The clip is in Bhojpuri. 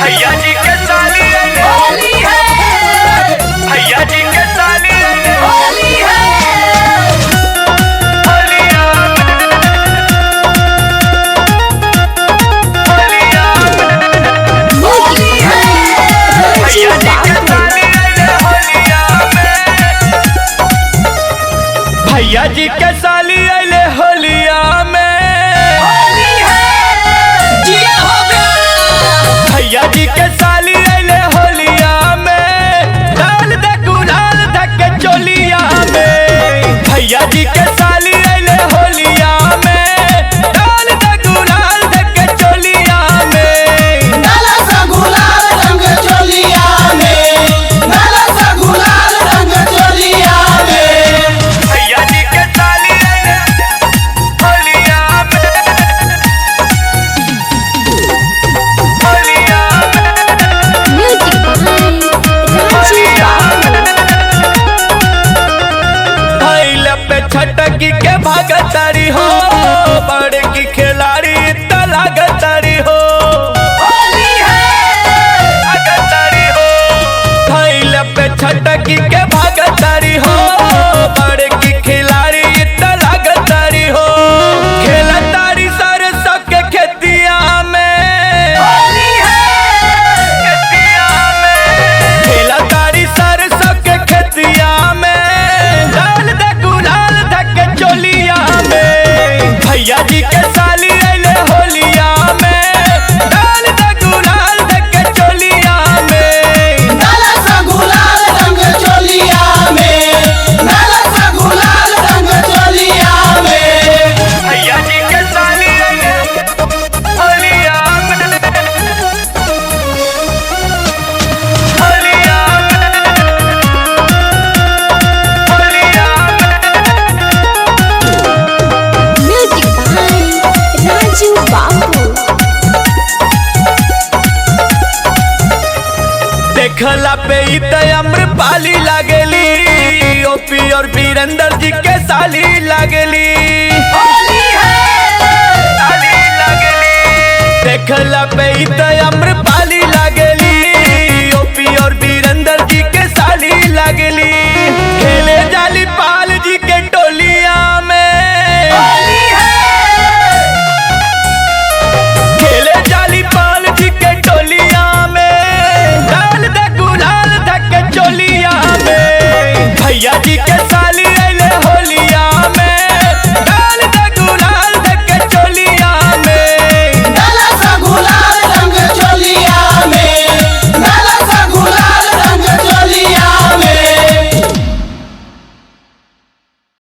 भैया जी के साली होली है, भैया जी के साली होली है, होलिया होलिया होली है। भैया जी के साली होलिया भैया जी के साली अले होलिया में होली है, जिया हो गया। भैया जी के साली अले होलिया में डाल दे गुलाल धके चोलिया में भैया जी के साली अले होलिया में डाल दे गुलाल धके चोलिया में डाला सा गुलाल रंग चोलिया में, डाला सा गुलाल रंग चोलिया में। भैया जी के साली अले होलिया में होलिया Music by Rajiv Babu. भैल पे छटकी के भागतारी हो बड़े की खिलाड़ी लागतारी हो होली है, लागतारी हो भैल पे छटकी के भागतारी हो बड़े की खिलाड़ी लागतारी हो खेलतारी सरसों के खेतिया में होली है, खेतिया में खेलतारी सरसों के खेतिया में डाल दे गुलाल धके चोलिया में भैया जी के साली अले होलिया में डाल दे गुलाल धके चोलिया में डाला सा गुलाल रंग चोलिया में, डाला सा गुलाल रंग चोलिया में। भैया जी के साली अले होलिया में होलिया होलिया Music by Rajiv Babu. देखला पे अम्रपाली लागेली ओपी और वीरेंद्र जी के साली लागेली होली है, साली लागेली देखला पे अम्रपाली लागेली ओपी और वीरेंद्र जी के साली लागेली खेले जाली पाल जी के टोलिया में होली है, खेले जाली पाल जी के टोलिया में डाल दे गुलाल धके चोलिया में भैया जी